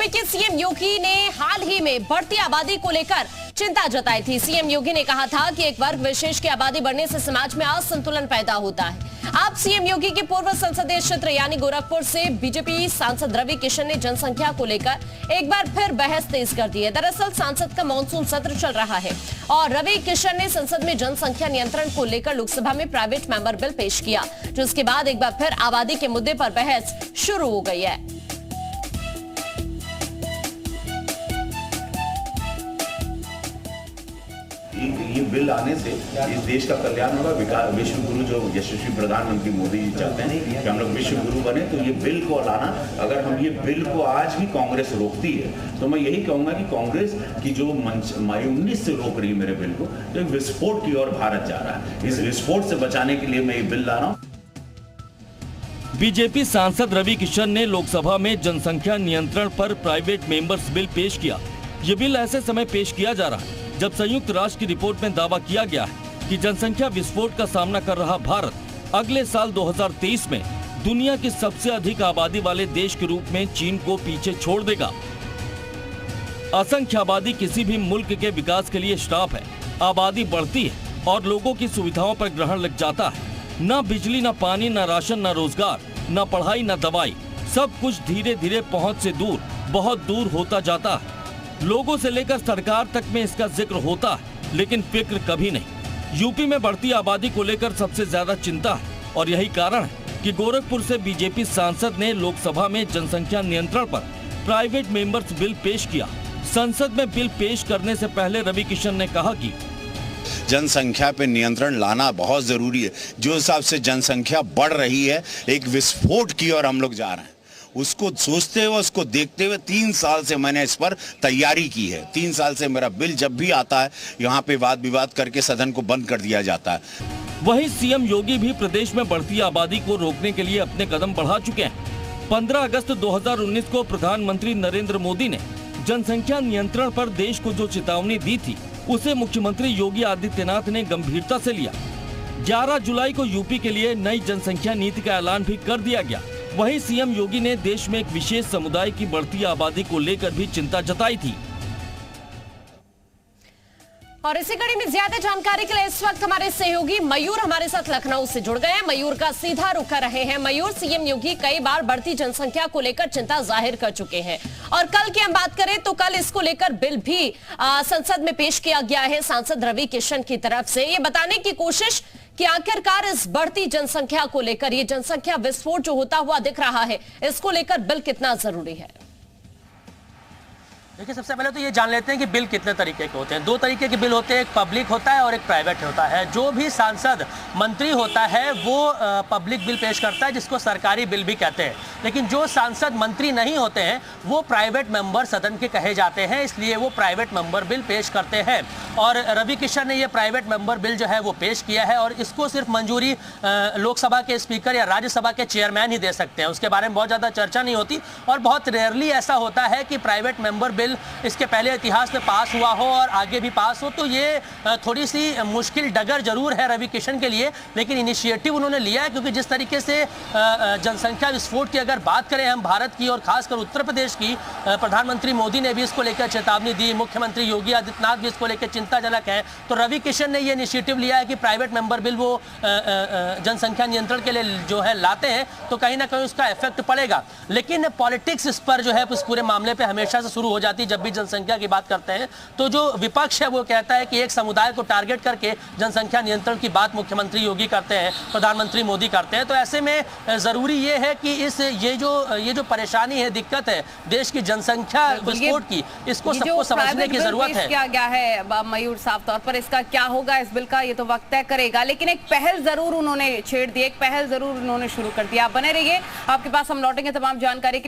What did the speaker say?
UP के CM योगी ने हाल ही में बढ़ती आबादी को लेकर चिंता जताई थी। सीएम योगी ने कहा था कि एक वर्ग विशेष की आबादी बढ़ने से समाज में असंतुलन पैदा होता है। अब सीएम योगी के पूर्व संसदीय क्षेत्र यानी गोरखपुर से बीजेपी सांसद रवि किशन ने जनसंख्या को लेकर एक बार फिर बहस तेज कर दी है। दरअसल सांसद का मानसून सत्र चल रहा है और रवि किशन ने संसद में जनसंख्या नियंत्रण को लेकर लोकसभा में प्राइवेट मेंबर बिल पेश किया, जिसके बाद एक बार फिर आबादी के मुद्दे पर बहस शुरू हो गई है। ये बिल आने से इस देश का कल्याण होगा। विश्व गुरु जो यशस्वी प्रधानमंत्री मोदी जी चाहते हैं कि हम लोग विश्व गुरु बने, तो ये बिल को लाना, अगर हम ये बिल को आज भी कांग्रेस रोकती है तो मैं यही कहूंगा कि कांग्रेस की जो मायूस से रोक रही है मेरे बिल को, तो एक विस्फोट की ओर भारत जा रहा है। इस विस्फोट से बचाने के लिए मैं ये बिल ला रहा हूँ। बीजेपी सांसद रवि किशन ने लोकसभा में जनसंख्या नियंत्रण पर प्राइवेट मेंबर्स बिल पेश किया। ये बिल ऐसे समय पेश किया जा रहा है जब संयुक्त राष्ट्र की रिपोर्ट में दावा किया गया है कि जनसंख्या विस्फोट का सामना कर रहा भारत अगले साल 2023 में दुनिया की सबसे अधिक आबादी वाले देश के रूप में चीन को पीछे छोड़ देगा। असंख्य आबादी किसी भी मुल्क के विकास के लिए श्राप है। आबादी बढ़ती है और लोगों की सुविधाओं पर ग्रहण लग जाता है। न बिजली, न पानी, न राशन, न रोजगार, न पढ़ाई, न दवाई, सब कुछ धीरे धीरे पहुंच से दूर, बहुत दूर होता जाता है। लोगों से लेकर सरकार तक में इसका जिक्र होता है, लेकिन फिक्र कभी नहीं। यूपी में बढ़ती आबादी को लेकर सबसे ज्यादा चिंता है और यही कारण है कि गोरखपुर से बीजेपी सांसद ने लोकसभा में जनसंख्या नियंत्रण पर प्राइवेट मेंबर्स बिल पेश किया। संसद में बिल पेश करने से पहले रवि किशन ने कहा कि जनसंख्या पे नियंत्रण लाना बहुत जरूरी है। जो हिसाब से जनसंख्या बढ़ रही है, एक विस्फोट की ओर हम लोग जा रहे हैं। उसको सोचते हुए, उसको देखते हुए 3 साल से मैंने इस पर तैयारी की है। 3 साल से मेरा बिल जब भी आता है यहाँ पे वाद विवाद करके सदन को बंद कर दिया जाता है। वहीं सीएम योगी भी प्रदेश में बढ़ती आबादी को रोकने के लिए अपने कदम बढ़ा चुके हैं। 15 अगस्त 2019 को प्रधानमंत्री नरेंद्र मोदी ने जनसंख्या नियंत्रण पर देश को जो चेतावनी दी थी, उसे मुख्यमंत्री योगी आदित्यनाथ ने गंभीरता से लिया। 11 जुलाई को यूपी के लिए नई जनसंख्या नीति का ऐलान भी कर दिया गया। वहीं सीएम योगी ने देश में एक विशेष समुदाय की बढ़ती आबादी को लेकर भी चिंता जताई थी। और इसी कड़ी में ज्यादा जानकारी के लिए इस वक्त हमारे सहयोगी मयूर हमारे साथ लखनऊ से जुड़ गए हैं। मयूर का सीधा रुख कर रहे हैं। मयूर, सीएम योगी कई बार बढ़ती जनसंख्या को लेकर चिंता जाहिर कर चुके हैं और कल की हम बात करें तो कल इसको लेकर बिल भी संसद में पेश किया गया है सांसद रवि किशन की तरफ से, ये बताने की कोशिश कि आखिरकार इस बढ़ती जनसंख्या को लेकर, ये जनसंख्या विस्फोट जो होता हुआ दिख रहा है, इसको लेकर बिल कितना जरूरी है। देखिए, सबसे पहले तो ये जान लेते हैं कि बिल कितने तरीके के होते हैं। 2 तरीके के बिल होते हैं, एक पब्लिक होता है और एक प्राइवेट होता है। जो भी सांसद मंत्री होता है वो पब्लिक बिल पेश करता है, जिसको सरकारी बिल भी कहते हैं। लेकिन जो सांसद मंत्री नहीं होते हैं वो प्राइवेट मेंबर सदन के कहे जाते हैं, इसलिए वो प्राइवेट मेंबर बिल पेश करते हैं। और रवि किशन ने ये प्राइवेट मेंबर बिल जो है वो पेश किया है और इसको सिर्फ मंजूरी लोकसभा के स्पीकर या राज्यसभा के चेयरमैन ही दे सकते हैं। उसके बारे में बहुत ज़्यादा चर्चा नहीं होती और बहुत रेयरली ऐसा होता है कि प्राइवेट मेंबर बिल इसके पहले इतिहास में पास हुआ हो और आगे भी पास हो। तो ये थोड़ी सी मुश्किल डगर जरूर है रवि किशन के लिए, लेकिन इनिशिएटिव उन्होंने लिया है, क्योंकि जिस तरीके से जनसंख्या विस्फोट की अगर बात करें हम भारत की और खासकर उत्तर प्रदेश की, प्रधानमंत्री मोदी ने भी इसको लेकर चेतावनी दी, मुख्यमंत्री योगी आदित्यनाथ भी इसको लेकर चिंताजनक है। तो रवि किशन ने ये इनिशिएटिव लिया है कि प्राइवेट मेंबर बिल वो जनसंख्या नियंत्रण के लिए जो है लाते हैं, तो कहीं ना कहीं उसका इफेक्ट पड़ेगा। लेकिन पॉलिटिक्स इस पर जो है इस पूरे मामले पर हमेशा से शुरू हो जाती है। जब भी जनसंख्या की बात करते हैं तो जो विपक्ष है वो कहता है कि एक समुदाय को टारगेट करके जनसंख्या नियंत्रण की बात मुख्यमंत्री योगी करते हैं, प्रधानमंत्री मोदी करते हैं। तो ऐसे में जरूरी ये है कि ये जो परेशानी है, दिक्कत है देश की जनसंख्या विस्फोट की, इसको सबको समझने की जरूरत है। किया गया है मयूर, साफ तौर पर इसका क्या होगा इस बिल का ये तो वक्त तय करेगा, लेकिन एक पहल जरूर उन्होंने छेड़ दी, एक पहल जरूर उन्होंने शुरू कर दिया। आप बने रहिए, आपके पास हम लौटेंगे तमाम जानकारी के लिए।